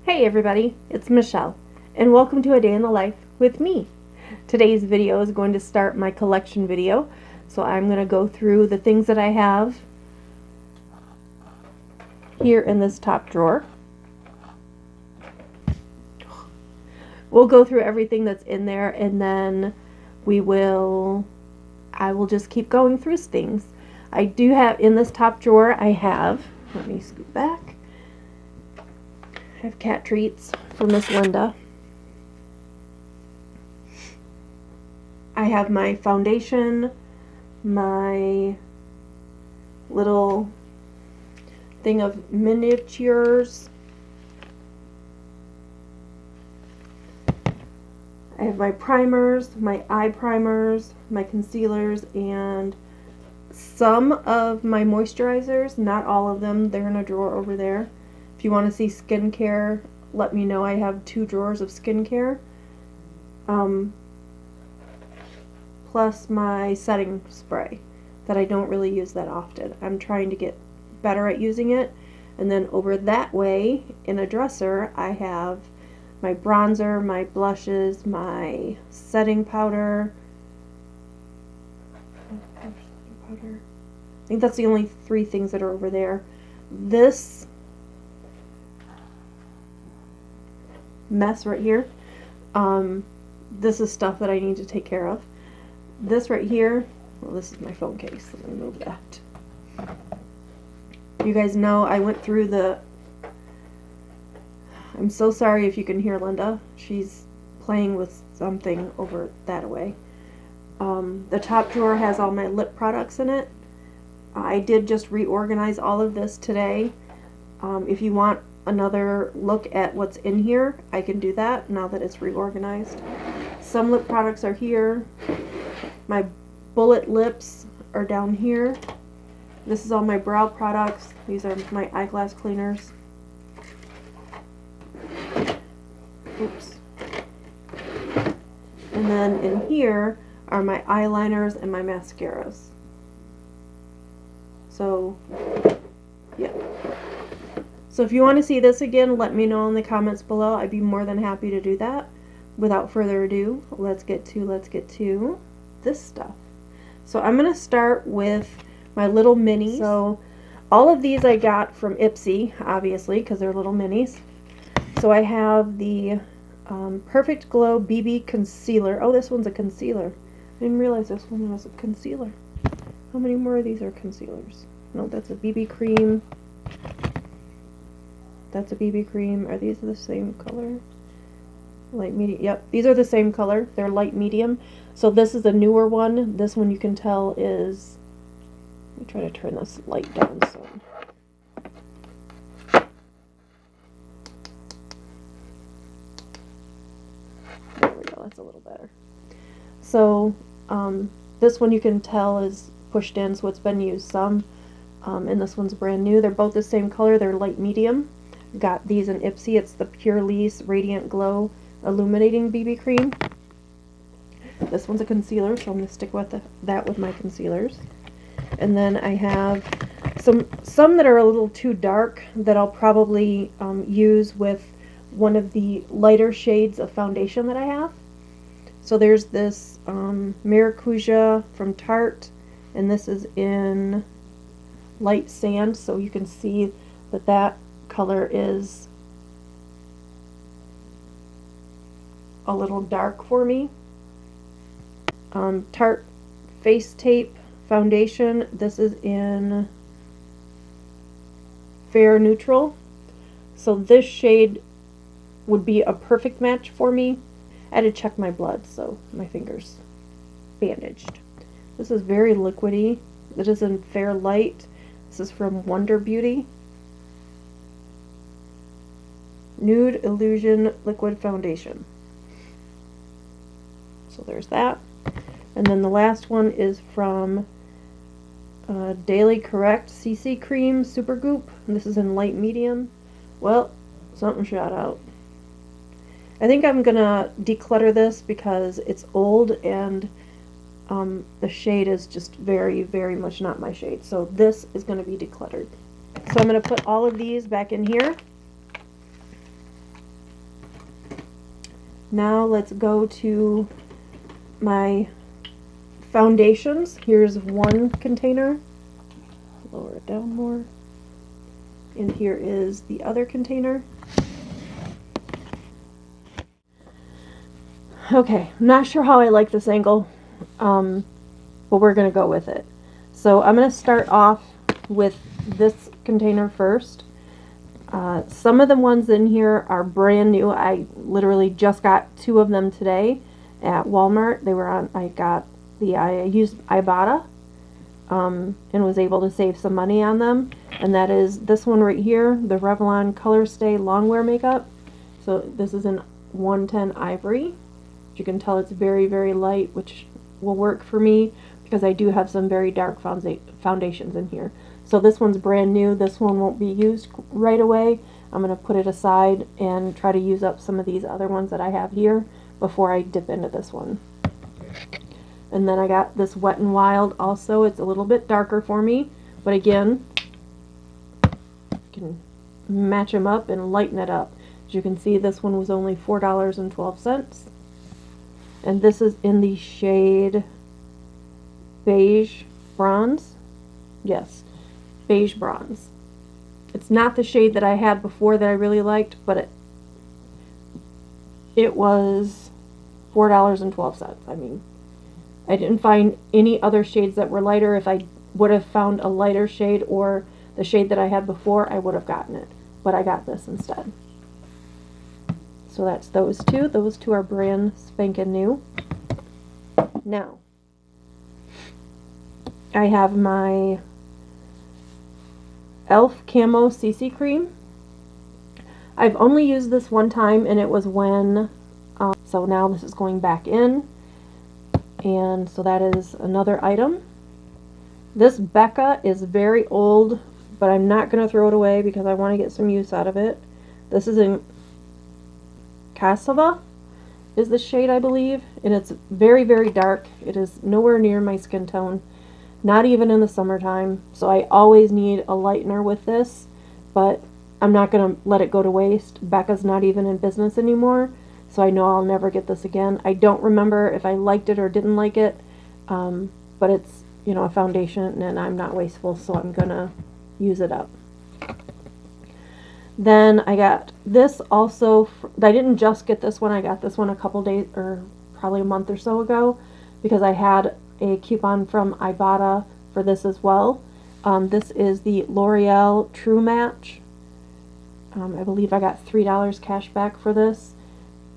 Hey everybody, it's Michelle, and welcome to A Day in the Life with me. Today's video is going to start my collection video, so I'm going to go through the things that I have here in this top drawer. We'll go through everything that's in there, and then I will just keep going through things. I do have, in this top drawer, let me scoot back. I have cat treats for Miss Linda. I have my foundation, my little thing of miniatures. I have my primers, my eye primers, my concealers, and some of my moisturizers. Not all of them. They're in a drawer over there. If you want to see skincare, let me know. I have 2 drawers of skincare. Plus my setting spray that I don't really use that often. I'm trying to get better at using it. And then over that way, in a dresser, I have my bronzer, my blushes, my setting powder. I think that's the only 3 things that are over there. This mess right here, this is stuff that I need to take care of. This right here, well, this is my phone case. Let me move that. You guys know I went through I'm so sorry if you can hear Linda. She's playing with something over that way. The top drawer has all my lip products in it. I did just reorganize all of this today. If you want another look at what's in here, I can do that now that it's reorganized. Some lip products are here. My bullet lips are down here. This is all my brow products. These are my eyeglass cleaners. Oops. And then in here are my eyeliners and my mascaras. So, yeah. So if you want to see this again, let me know in the comments below. I'd be more than happy to do that. Without further ado, let's get to this stuff. So I'm going to start with my little minis. So all of these I got from Ipsy, obviously, because they're little minis. So I have the Perfect Glow BB Concealer. Oh, this one's a concealer. I didn't realize this one was a concealer. How many more of these are concealers? No, that's a BB cream. That's a BB cream. Are these the same color? Light medium. Yep, these are the same color. They're light medium. So this is a newer one. This one you can tell is, let me try to turn this light down some. There we go, that's a little better. So this one you can tell is pushed in, so it's been used some. And this one's brand new. They're both the same color. They're light medium. Got these in Ipsy. It's the Purlisse Radiant Glow Illuminating BB Cream. This one's a concealer, so I'm going to stick with that with my concealers. And then I have some that are a little too dark that I'll probably use with one of the lighter shades of foundation that I have. So there's this Maracuja from Tarte, and this is in light sand, so you can see that color is a little dark for me. Tarte Face Tape Foundation. This is in Fair Neutral. So this shade would be a perfect match for me. I had to check my blood, so my finger's bandaged. This is very liquidy. It is in Fair Light. This is from Wonder Beauty. Nude Illusion Liquid Foundation. So there's that. And then the last one is from Daily Correct CC Cream Super Goop. And this is in light medium. Well, something shot out. I think I'm gonna declutter this because it's old and the shade is just very, very much not my shade. So this is going to be decluttered. So I'm going to put all of these back in here. Now let's go to my foundations. Here's one container. Lower it down more. And here is the other container. Okay, I'm not sure how I like this angle, but we're going to go with it. So I'm going to start off with this container first. Some of the ones in here are brand new. I literally just got 2 of them today at Walmart. They were on, I used Ibotta and was able to save some money on them. And that is this one right here, the Revlon Color Stay Longwear Makeup. So this is in 110 Ivory. You can tell it's very, very light, which will work for me because I do have some very dark foundations in here. So this one's brand new. This one won't be used right away. I'm going to put it aside and try to use up some of these other ones that I have here before I dip into this one. And then I got this Wet n Wild also. It's a little bit darker for me, but again, you can match them up and lighten it up. As you can see, this one was only $4.12. And this is in the shade Beige Bronze. Yes, Beige Bronze. It's not the shade that I had before that I really liked, but it was $4.12. I mean, I didn't find any other shades that were lighter. If I would have found a lighter shade or the shade that I had before, I would have gotten it. But I got this instead. So that's those two. Those two are brand spanking new. Now, I have my e.l.f. Camo CC Cream. I've only used this one time, and it was when, so now this is going back in. And so that is another item. This Becca is very old, but I'm not going to throw it away because I want to get some use out of it. This is in Cassava is the shade, I believe, and it's very, very dark. It is nowhere near my skin tone, not even in the summertime, so I always need a lightener with this, but I'm not going to let it go to waste. Becca's not even in business anymore, so I know I'll never get this again. I don't remember if I liked it or didn't like it, but it's, you know, a foundation, and I'm not wasteful, so I'm going to use it up. Then I got this also. I didn't just get this one. I got this one a couple days, or probably a month or so ago, because I had a coupon from Ibotta for this as well. This is the L'Oreal True Match. I believe I got $3 cash back for this,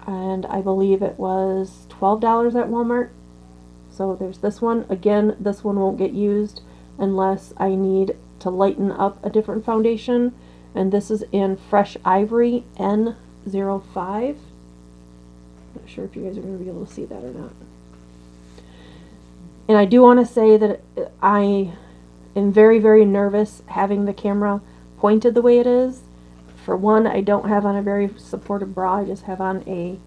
and I believe it was $12 at Walmart. So there's this one. Again, this one won't get used unless I need to lighten up a different foundation. And this is in Fresh Ivory N05. Not sure if you guys are going to be able to see that or not. And I do want to say that I am very, very nervous having the camera pointed the way it is. For one, I don't have on a very supportive bra. I just have on a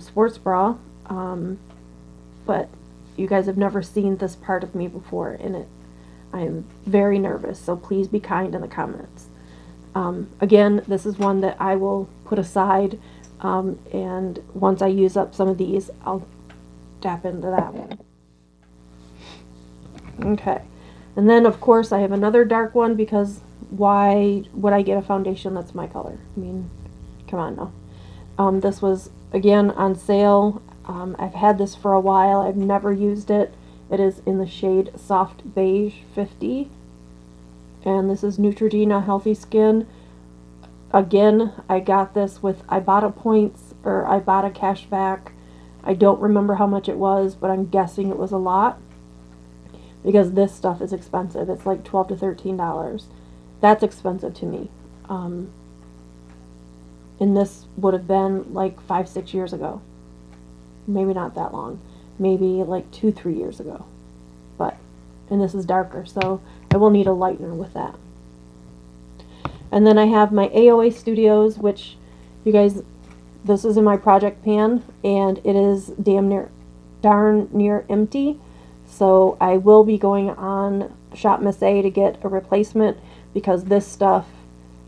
sports bra. But you guys have never seen this part of me before, and I am very nervous. So please be kind in the comments. Again, this is one that I will put aside, and once I use up some of these, I'll tap into that one. Okay, and then of course I have another dark one, because why would I get a foundation that's my color? I mean, come on now. This was again on sale. I've had this for a while. I've never used it. It is in the shade Soft Beige 50. And this is Neutrogena Healthy Skin. Again, I got this with Ibotta points or Ibotta cashback. I don't remember how much it was, but I'm guessing it was a lot, because this stuff is expensive. It's like $12 to $13. That's expensive to me. And this would have been like 5-6 years ago. Maybe not that long. Maybe like 2-3 years ago. And this is darker, so I will need a lightener with that. And then I have my AOA Studios, which, you guys, this is in my project pan, and it is darn near empty. So I will be going on Shop Miss A to get a replacement, because this stuff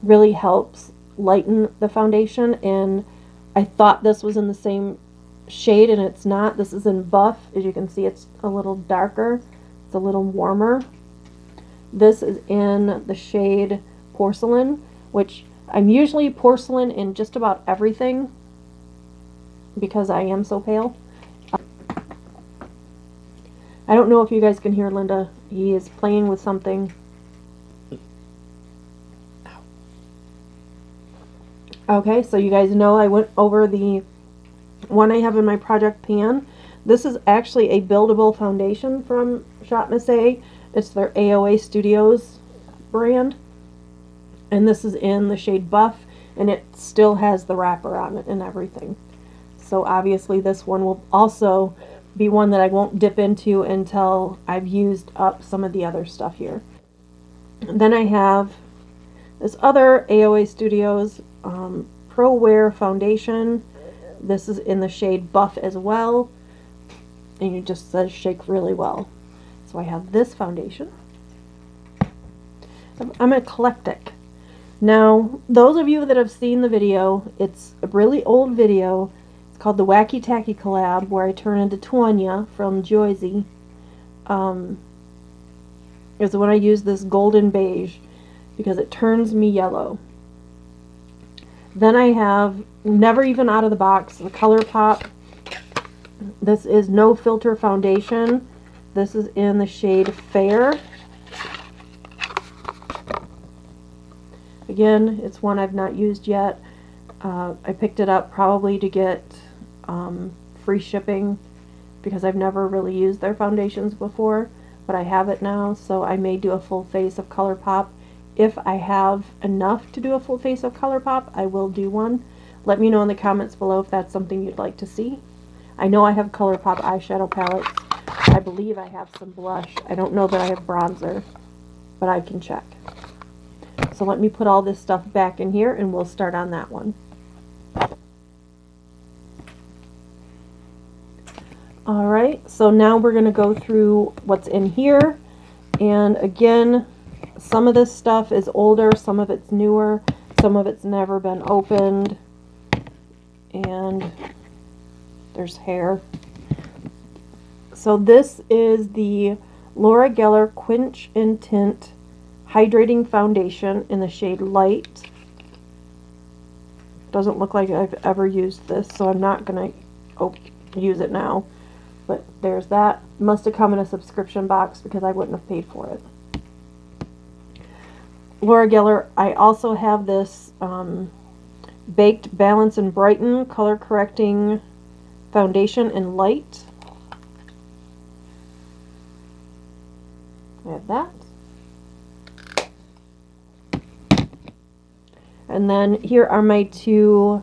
really helps lighten the foundation, and I thought this was in the same shade, and it's not. This is in Buff. As you can see, it's a little darker. It's a little warmer. This is in the shade Porcelain, which I'm usually porcelain in just about everything because I am so pale. I don't know if you guys can hear Linda. He is playing with something. Okay, so you guys know I went over the one I have in my project pan. This is actually a buildable foundation from Shop Miss A. It's their AOA Studios brand. And this is in the shade Buff, and it still has the wrapper on it and everything. So obviously this one will also be one that I won't dip into until I've used up some of the other stuff here. And then I have this other AOA Studios Pro Wear foundation. This is in the shade Buff as well, and it just says shake really well. So I have this foundation. I'm eclectic. Now, those of you that have seen the video, it's a really old video. It's called the Wacky Tacky Collab, where I turn into Tonya from Joyzy. Is when I use this golden beige because it turns me yellow. Then I have, never even out of the box, the ColourPop. This is No Filter Foundation. This is in the shade Fair. Again, it's one I've not used yet. I picked it up probably to get free shipping because I've never really used their foundations before, but I have it now, so I may do a full face of ColourPop. If I have enough to do a full face of ColourPop, I will do one. Let me know in the comments below if that's something you'd like to see. I know I have ColourPop eyeshadow palettes. I believe I have some blush. I don't know that I have bronzer, but I can check. So let me put all this stuff back in here and we'll start on that one. Alright, so now we're going to go through what's in here. And again, some of this stuff is older, some of it's newer, some of it's never been opened. And there's hair. So this is the Laura Geller Quench and Tint Hydrating Foundation in the shade Light. Doesn't look like I've ever used this, so I'm not going to use it now. But there's that. Must have come in a subscription box because I wouldn't have paid for it. Laura Geller, I also have this Baked Balance and Brighten Color Correcting Foundation in Light. I have that. And then here are my two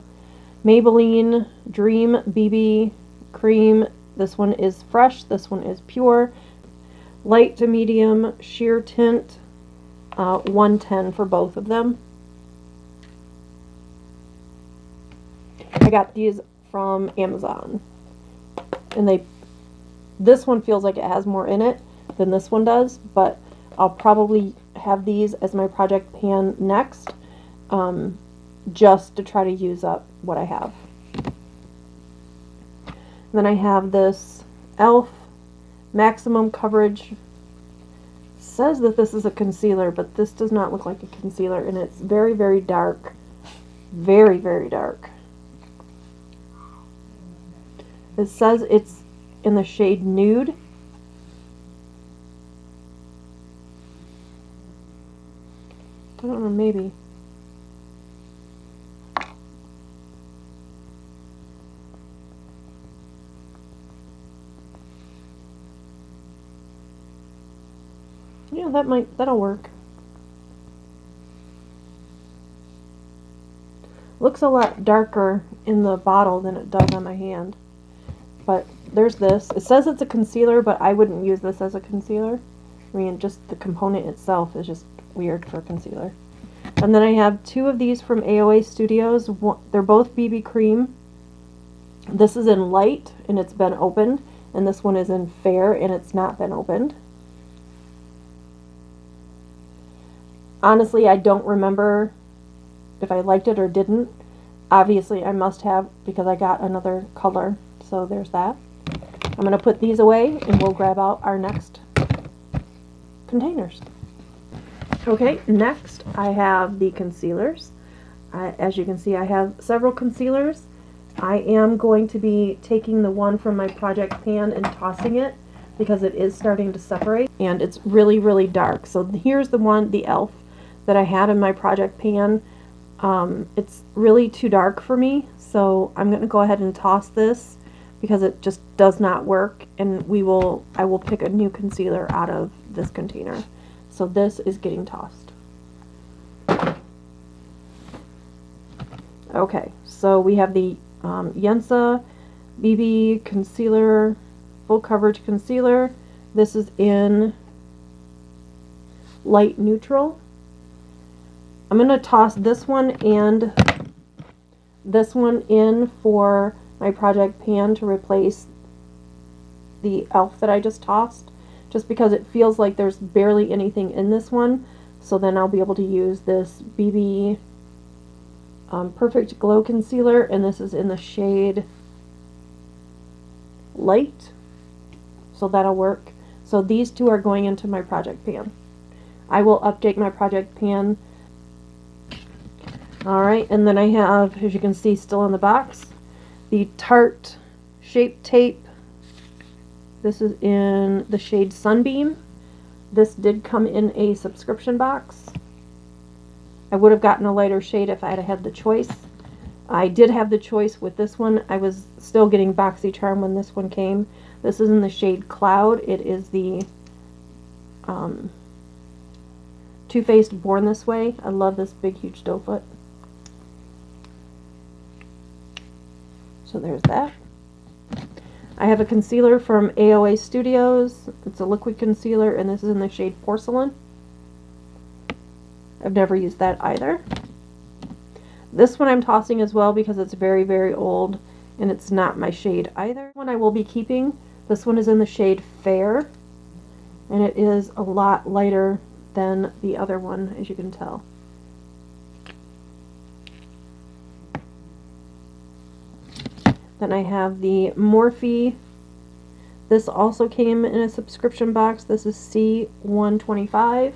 Maybelline Dream BB Cream. This one is fresh, this one is pure. Light to medium sheer tint, 110 for both of them. I got these from Amazon. And this one feels like it has more in it than this one does, but I'll probably have these as my project pan next, just to try to use up what I have. Then I have this e.l.f. Maximum Coverage. It says that this is a concealer, but this does not look like a concealer, and it's very, very dark. Very, very dark. It says it's in the shade Nude. I don't know, maybe. Yeah, that'll work. Looks a lot darker in the bottle than it does on my hand. But there's this. It says it's a concealer, but I wouldn't use this as a concealer. I mean, just the component itself is just weird for a concealer. And then I have two of these from AOA Studios. They're both BB cream. This is in Light, and it's been opened. And this one is in Fair, and it's not been opened. Honestly, I don't remember if I liked it or didn't. obviously I must have because I got another color. So there's that. I'm going to put these away and we'll grab out our next containers. Okay, next I have the concealers. As you can see, I have several concealers. I am going to be taking the one from my project pan and tossing it because it is starting to separate and it's really, really dark. So here's the one, the e.l.f. that I had in my project pan. It's really too dark for me, so I'm going to go ahead and toss this because it just does not work, and I will pick a new concealer out of this container. So this is getting tossed. Okay, so we have the Yensa BB Concealer, Full Coverage Concealer. This is in light neutral. I'm going to toss this one and this one in for my project pan to replace the e.l.f. that I just tossed, just because it feels like there's barely anything in this one. So then I'll be able to use this BB Perfect Glow Concealer, and this is in the shade Light, so that'll work. So these two are going into my project pan. I will update my project pan. Alright, and then I have, as you can see still in the box, the Tarte Shape Tape. This is in the shade Sunbeam. This did come in a subscription box. I would have gotten a lighter shade if I had had the choice. I did have the choice with this one. I was still getting BoxyCharm when this one came. This is in the shade Cloud. It is the Too Faced Born This Way. I love this big, huge doe foot. So there's that. I have a concealer from AOA Studios. It's a liquid concealer, and this is in the shade Porcelain. I've never used that either. This one I'm tossing as well because it's very, very old, and it's not my shade either. One I will be keeping. This one is in the shade Fair, and it is a lot lighter than the other one, as you can tell. Then I have the Morphe. This also came in a subscription box. This is C125.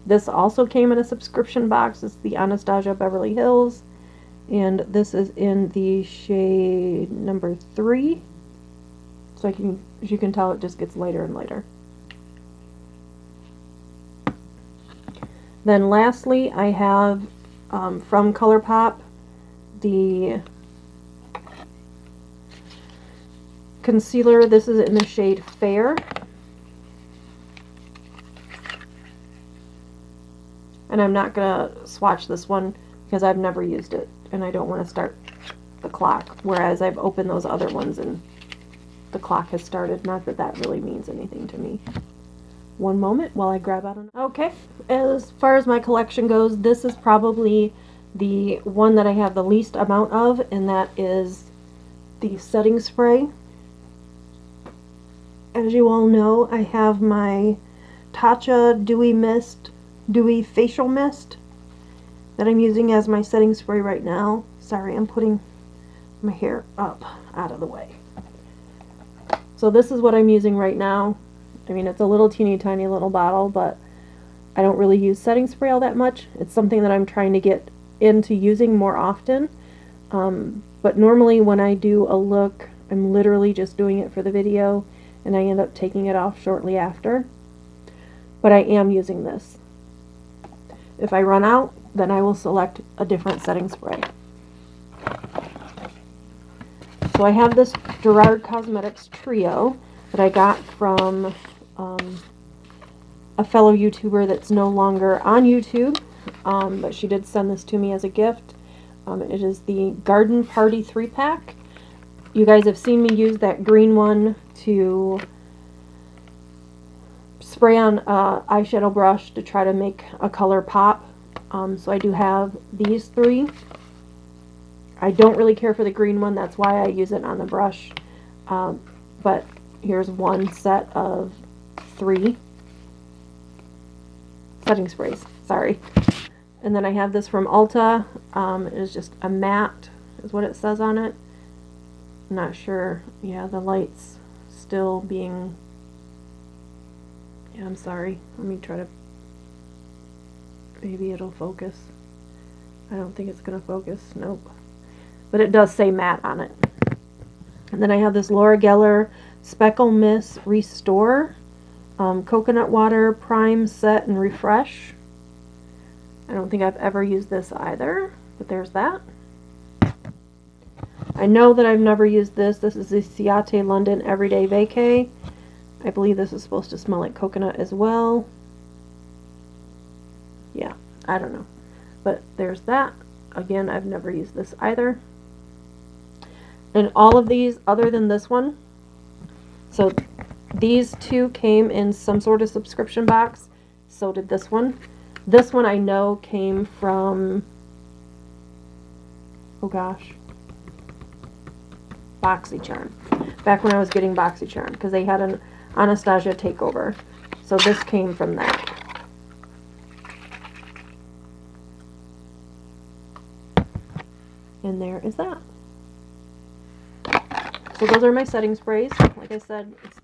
This also came in a subscription box. It's the Anastasia Beverly Hills. And this is in the shade number 3. So as you can tell, it just gets lighter and lighter. Then lastly, I have from ColourPop the concealer. This is in the shade Fair. And I'm not going to swatch this one because I've never used it and I don't want to start the clock, whereas I've opened those other ones and the clock has started. Not that that really means anything to me. One moment while I grab out Okay, as far as my collection goes, this is probably the one that I have the least amount of, and that is the setting spray. As you all know, I have my Tatcha Dewy Facial Mist that I'm using as my setting spray right now. Sorry, I'm putting my hair up out of the way. So this is what I'm using right now. I mean, it's a little teeny tiny little bottle, but I don't really use setting spray all that much. It's something that I'm trying to get into using more often. But normally when I do a look, I'm literally just doing it for the video, and I end up taking it off shortly after. But I am using this. If I run out, then I will select a different setting spray. So I have this Gerard Cosmetics Trio that I got from a fellow YouTuber that's no longer on YouTube, but she did send this to me as a gift. It is the Garden Party 3-pack. You guys have seen me use that green one to spray on an eyeshadow brush to try to make a color pop. So I do have these 3. I don't really care for the green one, that's why I use it on the brush. But here's one set of 3 setting sprays, sorry. And then I have this from Ulta. It is just a matte, is what it says on it. I'm not sure. Yeah, the light's still being... Yeah, I'm sorry. Let me try to... Maybe it'll focus. I don't think it's going to focus. Nope. But it does say matte on it. And then I have this Laura Geller Speckle Mist Restore. Coconut water, prime, set, and refresh. I don't think I've ever used this either, but there's that. I know that I've never used this. This is the Ciate London Everyday Vacay. I believe this is supposed to smell like coconut as well. Yeah, I don't know. But there's that. Again, I've never used this either. And all of these, other than this one, so these two came in some sort of subscription box. So did this one. This one I know came from, oh gosh, BoxyCharm. Back when I was getting BoxyCharm, because they had an Anastasia takeover. So this came from that. And there is that. So those are my setting sprays. Like I said, it's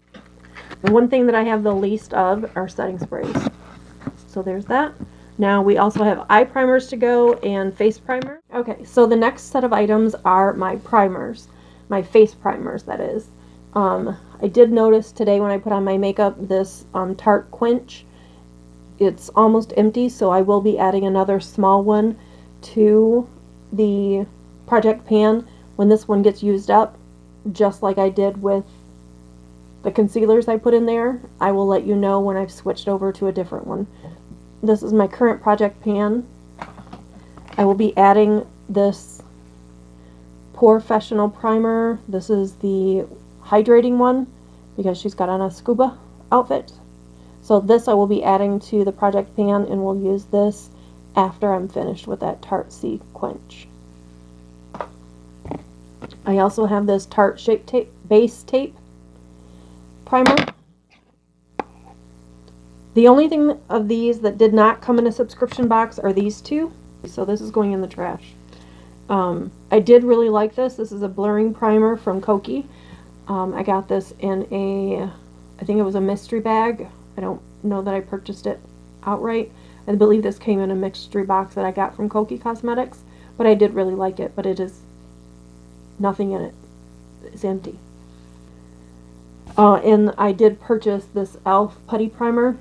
the one thing that I have the least of are setting sprays. So there's that. Now we also have eye primers to go and face primer. Okay, so the next set of items are my primers. My face primers, that is. I did notice today when I put on my makeup this Tarte Quench. It's almost empty, so I will be adding another small one to the project pan when this one gets used up, just like I did with the concealers I put in there. I will let you know when I've switched over to a different one. This is my current project pan. I will be adding this POREfessional primer. This is the hydrating one because she's got on a scuba outfit. So this I will be adding to the project pan, and we'll use this after I'm finished with that Tarte C Quench. I also have this Tarte Shape Tape Base Tape primer. The only thing of these that did not come in a subscription box are these two. So this is going in the trash. I did really like this. This is a blurring primer from Kokie. I got this in I think it was a mystery bag. I don't know that I purchased it outright. I believe this came in a mystery box that I got from Kokie Cosmetics. But I did really like it. But it is nothing in it. It's empty. And I did purchase this e.l.f. Putty Primer.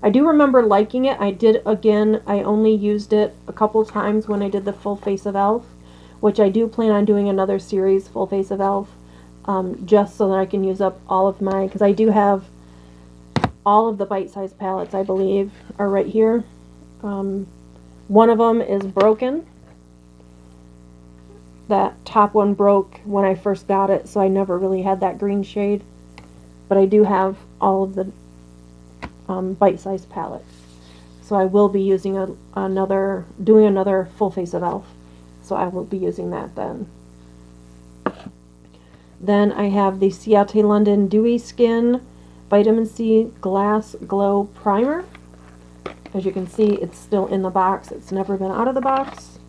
I do remember liking it. I only used it a couple times when I did the Full Face of e.l.f., which I do plan on doing another series, Full Face of e.l.f., just so that I can use up all of my, because I do have all of the bite-sized palettes, I believe, are right here. One of them is broken. That top one broke when I first got it, so I never really had that green shade. But I do have all of the bite-sized palette. So I will be using doing another Full Face of e.l.f. So I will be using that then. Then I have the Ciate London Dewy Skin Vitamin C Glass Glow Primer. As you can see, it's still in the box. It's never been out of the box.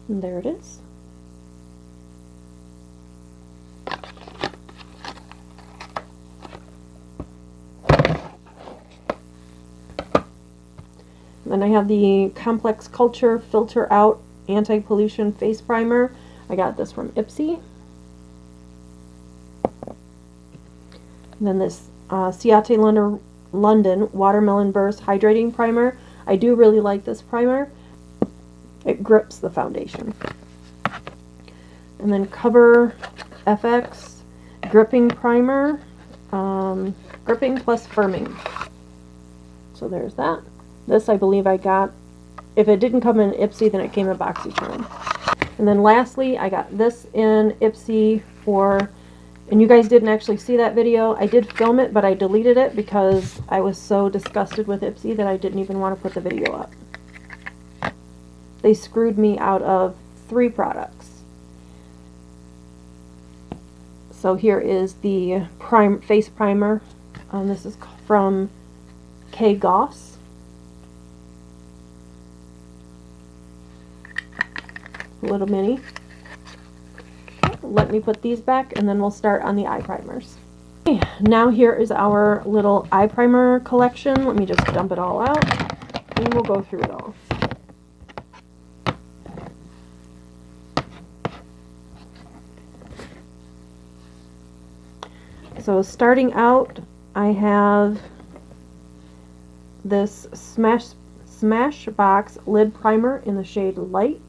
And there it is. Then I have the Complex Culture Filter Out Anti-Pollution Face Primer. I got this from Ipsy. And then this Ciate London Watermelon Burst Hydrating Primer. I do really like this primer. It grips the foundation. And then Cover FX Gripping Primer. Gripping plus Firming. So there's that. This I believe I got, if it didn't come in Ipsy, then it came in BoxyCharm. And then lastly, I got this in Ipsy for, and you guys didn't actually see that video. I did film it, but I deleted it because I was so disgusted with Ipsy that I didn't even want to put the video up. They screwed me out of 3 products. So here is the face primer. This is from K. Goss. Little mini. Let me put these back and then we'll start on the eye primers. Okay, now here is our little eye primer collection. Let me just dump it all out and we'll go through it all. So starting out, I have this Smashbox lid primer in the shade Light.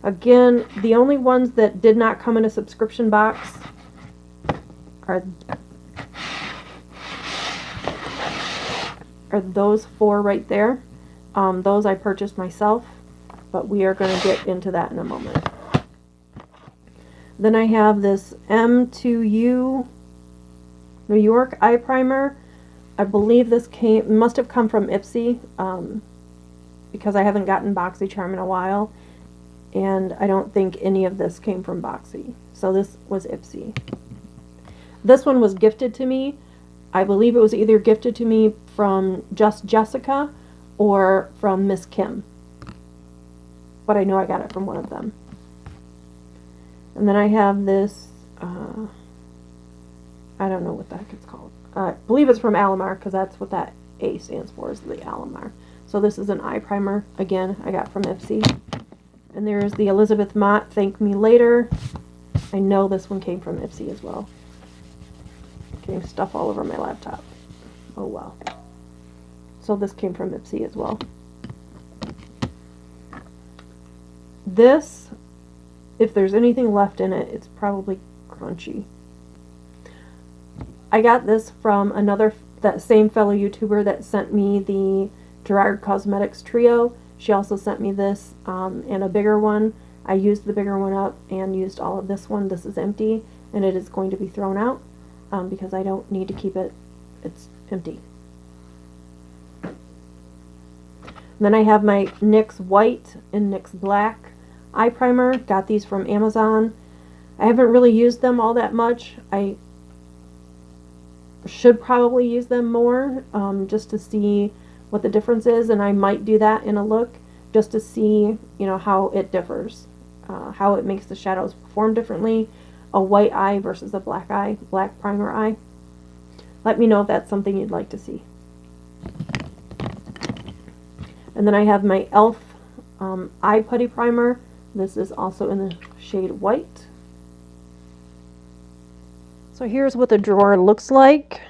Again, the only ones that did not come in a subscription box are those four right there. Those I purchased myself, but we are going to get into that in a moment. Then I have this M2U New York eye primer. I believe this must have come from Ipsy, because I haven't gotten BoxyCharm in a while. And I don't think any of this came from Boxy. So this was Ipsy. This one was gifted to me. I believe it was either gifted to me from Just Jessica or from Miss Kim. But I know I got it from one of them. And then I have this, I don't know what the heck it's called. I believe it's from Alamar, because that's what that A stands for, is the Alamar. So this is an eye primer, again, I got from Ipsy. And there's the Elizabeth Mott Thank Me Later. I know this one came from Ipsy as well. Getting stuff all over my laptop. Oh well. So this came from Ipsy as well. This, if there's anything left in it, it's probably crunchy. I got this from that same fellow YouTuber that sent me the Gerard Cosmetics Trio. She also sent me this and a bigger one. I used the bigger one up and used all of this one. This is empty and it is going to be thrown out because I don't need to keep it. It's empty. And then I have my NYX White and NYX Black eye primer. Got these from Amazon. I haven't really used them all that much. I should probably use them more just to see what the difference is, and I might do that in a look just to see, you know, how it differs, how it makes the shadows perform differently, a white eye versus a black primer eye. Let me know if that's something you'd like to see. And then I have my e.l.f. Eye Putty Primer. This is also in the shade White. So here's what the drawer looks like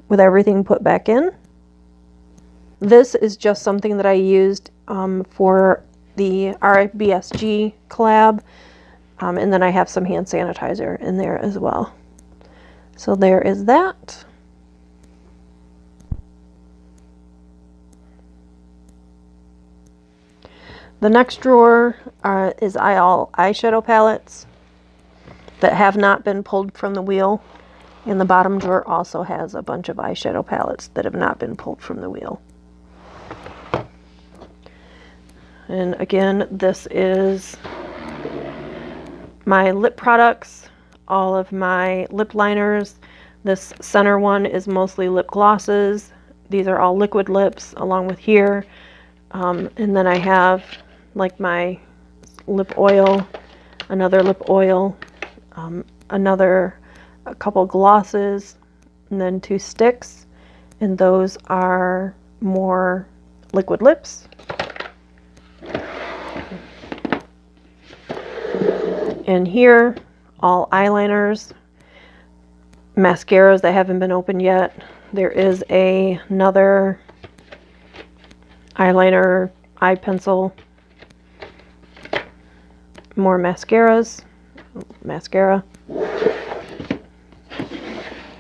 with everything put back in. This is just something that I used for the RBSG collab, and then I have some hand sanitizer in there as well. So there is that. The next drawer is all eyeshadow palettes that have not been pulled from the wheel, and the bottom drawer also has a bunch of eyeshadow palettes that have not been pulled from the wheel. And again, this is my lip products, all of my lip liners. This center one is mostly lip glosses. These are all liquid lips along with here. And then I have like my lip oil, another lip oil, a couple glosses, and then 2 sticks. And those are more liquid lips. And here, all eyeliners, mascaras that haven't been opened yet. There is another eyeliner, eye pencil, more mascara.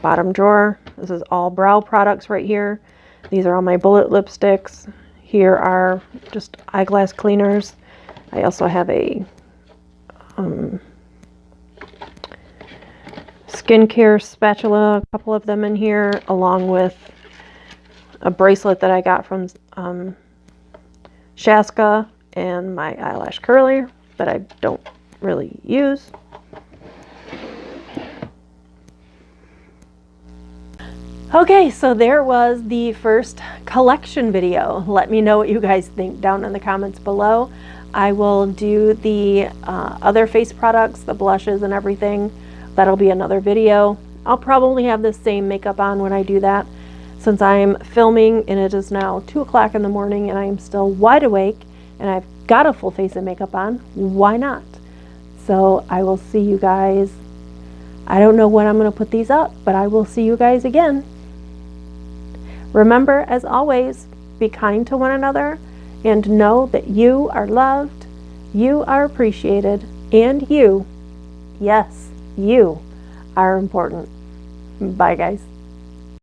Bottom drawer, this is all brow products right here. These are all my bullet lipsticks. Here are just eyeglass cleaners. I also have a skincare spatula, a couple of them in here, along with a bracelet that I got from Shaska and my eyelash curler that I don't really use. Okay, so there was the first collection video. Let me know what you guys think down in the comments below. I will do the other face products, the blushes and everything. That'll be another video. I'll probably have the same makeup on when I do that. Since I'm filming and it is now 2 o'clock in the morning and I am still wide awake and I've got a full face of makeup on, why not? So I will see you guys. I don't know when I'm going to put these up, but I will see you guys again. Remember, as always, be kind to one another and know that you are loved, you are appreciated, and you, yes, you are important. Bye, guys.